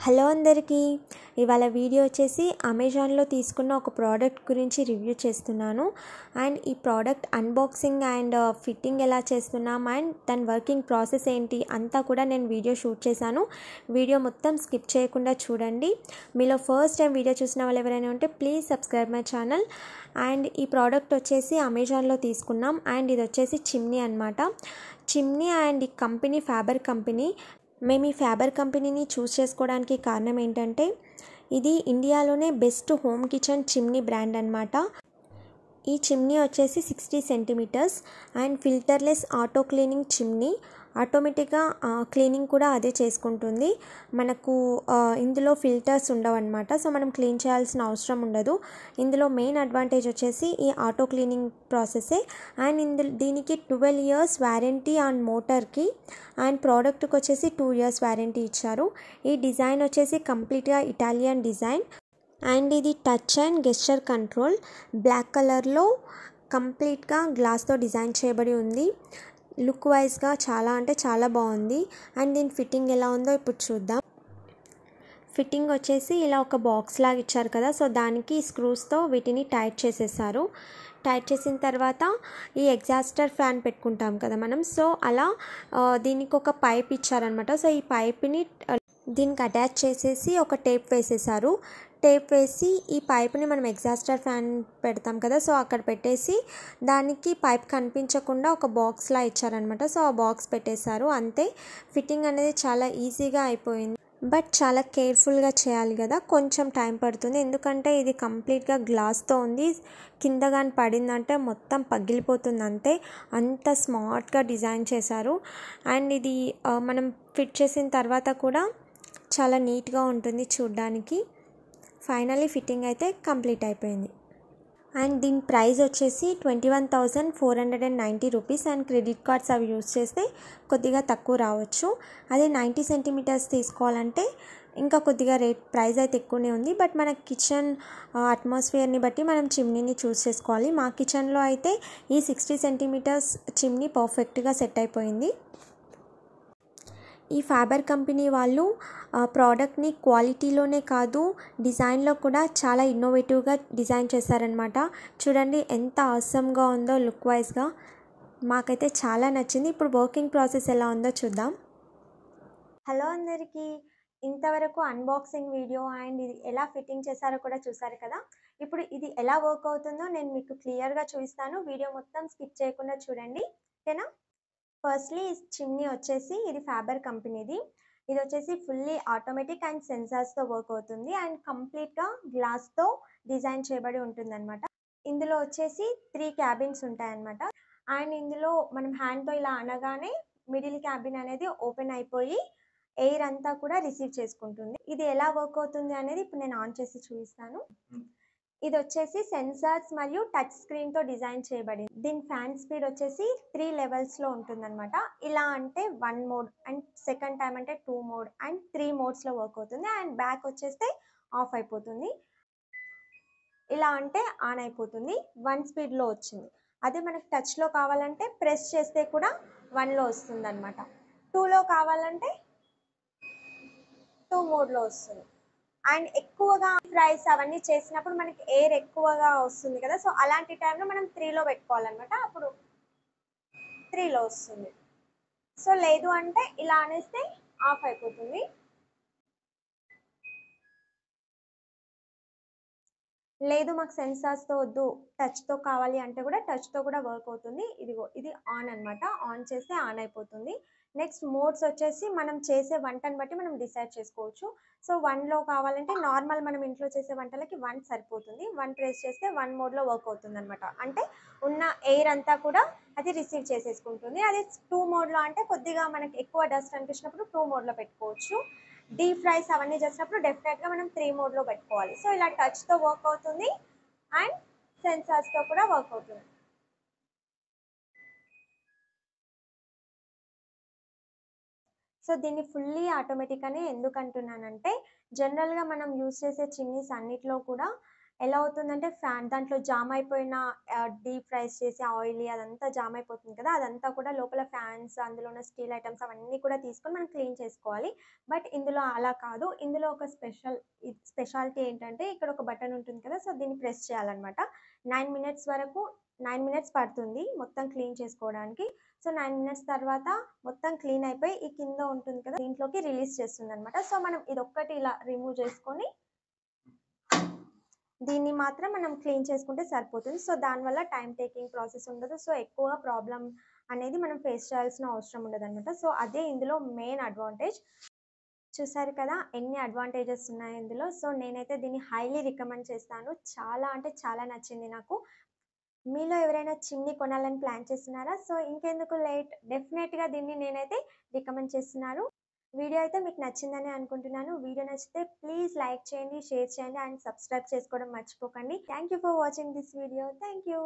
Hello అందరికీ, ఇవాళ video వచ్చేసి అమెజాన్లో తీసుకున్న ఒక ప్రోడక్ట్ గురించి రివ్యూ చేస్తున్నాను. అండ్ ఈ ప్రోడక్ట్ అన్బాక్సింగ్ అండ్ ఫిట్టింగ్ ఎలా చేస్తున్నాం అండ్ దాని వర్కింగ్ ప్రాసెస్ ఏంటి అంతా కూడా నేను వీడియో షూట్ చేశాను. వీడియో మొత్తం స్కిప్ చేయకుండా చూడండి. మీలో ఫస్ట్ టైం వీడియో చూసిన వాళ్ళు ఎవరైనా ఉంటే please subscribe my channel. And ఈ ప్రోడక్ట్ వచ్చేసి అమెజాన్లో తీసుకున్నాం. అండ్ ఇది వచ్చేసి చిమ్నీ అనమాట. చిమ్నీ అండ్ ఈ కంపెనీ ఫ్యాబర్ కంపెనీ. మేము ఈ ఫ్యాబర్ కంపెనీని చూస్ చేసుకోవడానికి కారణం ఏంటంటే ఇది ఇండియాలోనే best home kitchen chimney brand అనమాట. ఈ చిమ్నీ వచ్చేసి 60 సెంటీమీటర్స్ అండ్ ఫిల్టర్లెస్ ఆటో క్లీనింగ్ చిమ్నీ. ఆటోమేటిక్గా క్లీనింగ్ కూడా అదే చేసుకుంటుంది. మనకు ఇందులో ఫిల్టర్స్ ఉండవు అనమాట. సో మనం క్లీన్ చేయాల్సిన అవసరం ఉండదు. ఇందులో మెయిన్ అడ్వాంటేజ్ వచ్చేసి ఈ ఆటో క్లీనింగ్ ప్రాసెసే. అండ్ దీనికి 12 ఇయర్స్ వారంటీ ఆన్ మోటార్కి అండ్ ప్రోడక్ట్కి వచ్చేసి 2 ఇయర్స్ వారంటీ ఇచ్చారు. ఈ డిజైన్ వచ్చేసి కంప్లీట్గా ఇటాలియన్ డిజైన్. అండ్ ఇది touch and gesture control black కలర్లో కంప్లీట్గా గ్లాస్తో డిజైన్ చేయబడి ఉంది. లుక్ వైజ్గా చాలా అంటే చాలా బాగుంది. అండ్ దీని ఫిట్టింగ్ ఎలా ఉందో ఇప్పుడు చూద్దాం. ఫిట్టింగ్ వచ్చేసి ఇలా ఒక బాక్స్ లాగా ఇచ్చారు కదా, సో దానికి స్క్రూస్తో వీటిని టైట్ చేసేసారు. టైట్ చేసిన తర్వాత ఈ ఎగ్జాస్టర్ ఫ్యాన్ పెట్టుకుంటాం కదా మనం, సో అలా దీనికి ఒక పైప్ ఇచ్చారనమాట. సో ఈ పైప్ని దీనికి అటాచ్ చేసేసి ఒక టేప్ వేసేసారు. టేప్ వేసి ఈ పైప్ని మనం ఎగ్జాస్టర్ ఫ్యాన్ పెడతాం కదా, సో అక్కడ పెట్టేసి దానికి పైప్ కనిపించకుండా ఒక బాక్స్లా ఇచ్చారనమాట. సో ఆ బాక్స్ పెట్టేశారు, అంతే. ఫిట్టింగ్ అనేది చాలా ఈజీగా అయిపోయింది. బట్ చాలా కేర్ఫుల్గా చేయాలి కదా, కొంచెం టైం పడుతుంది. ఎందుకంటే ఇది కంప్లీట్గా గ్లాస్తో ఉంది. కింద కానీ పడిందంటే మొత్తం పగిలిపోతుంది, అంతే. అంత స్మార్ట్గా డిజైన్ చేశారు. అండ్ ఇది మనం ఫిట్ చేసిన తర్వాత కూడా చాలా నీట్గా ఉంటుంది చూడ్డానికి. ఫైనల్లీ ఫిట్టింగ్ అయితే కంప్లీట్ అయిపోయింది. అండ్ దీని ప్రైస్ వచ్చేసి 21,490 రూపీస్. అండ్ క్రెడిట్ కార్డ్స్ అవి యూస్ చేస్తే కొద్దిగా తక్కువ రావచ్చు. అదే 90 సెంటీమీటర్స్ తీసుకోవాలంటే ఇంకా కొద్దిగా ప్రైస్ అయితే ఎక్కువనే ఉంది. బట్ మన కిచెన్ అట్మాస్ఫియర్ని బట్టి మనం చిమ్నీని చూస్ చేసుకోవాలి. మా కిచెన్లో అయితే ఈ 60 సెంటీమీటర్స్ చిమ్నీ పర్ఫెక్ట్గా సెట్ అయిపోయింది. ఈ ఫ్యాబర్ కంపెనీ వాళ్ళు ప్రోడక్ట్ని క్వాలిటీలోనే కాదు డిజైన్లో కూడా చాలా ఇన్నోవేటివ్గా డిజైన్ చేశారనమాట. చూడండి ఎంత ఆసమ్గా ఉందో లుక్ వైజ్గా. మాకైతే చాలా నచ్చింది. ఇప్పుడు వర్కింగ్ ప్రాసెస్ ఎలా ఉందో చూద్దాం. హలో అందరికీ, ఇంతవరకు అన్బాక్సింగ్ వీడియో అండ్ ఇది ఎలా ఫిట్టింగ్ చేశారో కూడా చూసారు కదా. ఇప్పుడు ఇది ఎలా వర్క్ అవుతుందో నేను మీకు క్లియర్గా చూపిస్తాను. వీడియో మొత్తం స్కిప్ చేయకుండా చూడండి, ఓకేనా. ఫస్ట్లీ ఈ చిమ్నీ వచ్చేసి ఇది ఫ్యాబర్ కంపెనీది. ఇది వచ్చేసి ఫుల్లీ ఆటోమేటిక్ అండ్ సెన్సార్స్తో వర్క్ అవుతుంది. అండ్ కంప్లీట్గా గ్లాస్తో డిజైన్ చేయబడి ఉంటుందన్నమాట. ఇందులో వచ్చేసి 3 క్యాబిన్స్ ఉంటాయన్నమాట. అండ్ ఇందులో మనం హ్యాండ్తో ఇలా అనగానే మిడిల్ క్యాబిన్ అనేది ఓపెన్ అయిపోయి ఎయిర్ అంతా కూడా రిసీవ్ చేసుకుంటుంది. ఇది ఎలా వర్క్ అవుతుంది అనేది ఇప్పుడు నేను ఆన్ చేసి చూపిస్తాను. ఇది వచ్చేసి సెన్సార్స్ మరియు టచ్ స్క్రీన్తో డిజైన్ చేయబడింది. దీని ఫ్యాన్ స్పీడ్ వచ్చేసి 3 లెవెల్స్లో ఉంటుందన్నమాట. ఇలా అంటే 1 మోడ్ అండ్ సెకండ్ టైం అంటే 2 మోడ్ అండ్ 3 మోడ్స్లో వర్క్ అవుతుంది. అండ్ బ్యాక్ వచ్చేస్తే ఆఫ్ అయిపోతుంది. ఇలా అంటే ఆన్ అయిపోతుంది. 1 స్పీడ్లో వచ్చింది. అదే మనకు టచ్లో కావాలంటే ప్రెస్ చేస్తే కూడా 1లో వస్తుంది అనమాట. 2లో కావాలంటే 2 మోడ్లో వస్తుంది. అండ్ ఎక్కువగా ఫ్రైస్ అవన్నీ చేసినప్పుడు మనకి ఎయిర్ ఎక్కువగా వస్తుంది కదా, సో అలాంటి టైంలో మనం 3లో పెట్టుకోవాలన్నమాట. అప్పుడు 3లో వస్తుంది. సో లేదు అంటే ఇలా అనేస్తే ఆఫ్ అయిపోతుంది. లేదు మాకు సెన్సార్స్తో వద్దు టచ్తో కావాలి అంటే కూడా టచ్తో కూడా వర్క్ అవుతుంది. ఇదిగో ఇది ఆన్ అనమాట. ఆన్ చేస్తే ఆన్ అయిపోతుంది. నెక్స్ట్ మోడ్స్ వచ్చేసి మనం చేసే వంటని బట్టి మనం డిసైడ్ చేసుకోవచ్చు. సో 1లో కావాలంటే నార్మల్ మనం ఇంట్లో చేసే వంటలకి 1 సరిపోతుంది. 1 ప్రెస్ చేస్తే 1 మోడ్లో వర్క్ అవుతుంది అనమాట. అంటే ఉన్న ఎయిర్ అంతా కూడా అది రిసీవ్ చేసేసుకుంటుంది. అదే 2 మోడ్లో అంటే కొద్దిగా మనకి ఎక్కువ డస్ట్ అనిపించినప్పుడు 2 మోడ్లో పెట్టుకోవచ్చు. డీప్ ఫ్రైస్ అవన్నీ చేసినప్పుడు డెఫినెట్గా మనం 3 మోడ్లో పెట్టుకోవాలి. సో ఇలా టచ్తో వర్క్ అవుతుంది అండ్ సెన్సార్స్తో కూడా వర్క్ అవుతుంది. సో దీన్ని ఫుల్లీ ఆటోమేటిక్ అని ఎందుకు అంటున్నానంటే జనరల్గా మనం యూస్ చేసే చిమ్నీస్ అన్నిట్లో కూడా ఎలా అవుతుందంటే దాంట్లో జామ్ అయిపోయిన డీప్ ఫ్రైస్ చేసి ఆయిలీ అదంతా జామ్ అయిపోతుంది కదా! అదంతా కూడా లోపల ఫ్యాన్స్ అందులో ఉన్న స్టీల్ ఐటెమ్స్ అవన్నీ కూడా తీసుకొని మనం క్లీన్ చేసుకోవాలి. బట్ ఇందులో అలా కాదు. ఇందులో ఒక స్పెషాలిటీ ఏంటంటే ఇక్కడ ఒక బటన్ ఉంటుంది కదా! సో, దీన్ని ప్రెస్ చేయాలన్నమాట. 9 మినిట్స్ వరకు 9 మినిట్స్ పడుతుంది మొత్తం క్లీన్ చేసుకోవడానికి. సో, 9 మినిట్స్ తర్వాత మొత్తం క్లీన్ అయిపోయి ఈ కింద ఉంటుంది కదా! దీంట్లోకి రిలీజ్ చేస్తుందన్నమాట. సో, మనం ఇదొక్కటి ఇలా రిమూవ్ చేసుకొని దీన్ని మాత్రం మనం క్లీన్ చేసుకుంటే సరిపోతుంది. సో, దానివల్ల టైమ్ టేకింగ్ ప్రాసెస్ ఉండదు. సో, ఎక్కువ ప్రాబ్లమ్ అనేది మనం ఫేస్ చేయాల్సిన అవసరం ఉండదనమాట. సో, అదే ఇందులో మెయిన్ అడ్వాంటేజ్. చూసారు కదా! ఎన్ని అడ్వాంటేజెస్ ఉన్నాయో ఇందులో. సో, నేనైతే దీన్ని హైలీ రికమెండ్ చేస్తాను. చాలా అంటే చాలా నచ్చింది నాకు. మీలో ఎవరైనా చిమ్నీ కొనాలని ప్లాన్ చేస్తున్నారా? సో, ఇంకెందుకు లేట్ డెఫినెట్‌గా దీన్ని నేనైతే రికమెండ్ చేస్తున్నాను. వీడియో అయితే మీకు నచ్చిందని అనుకుంటున్నాను. వీడియో నచ్చితే ప్లీజ్ లైక్ చేయండి, షేర్ చేయండి అండ్ సబ్స్క్రైబ్ చేసుకోవడం మర్చిపోకండి. Thank you for watching this video. Thank you.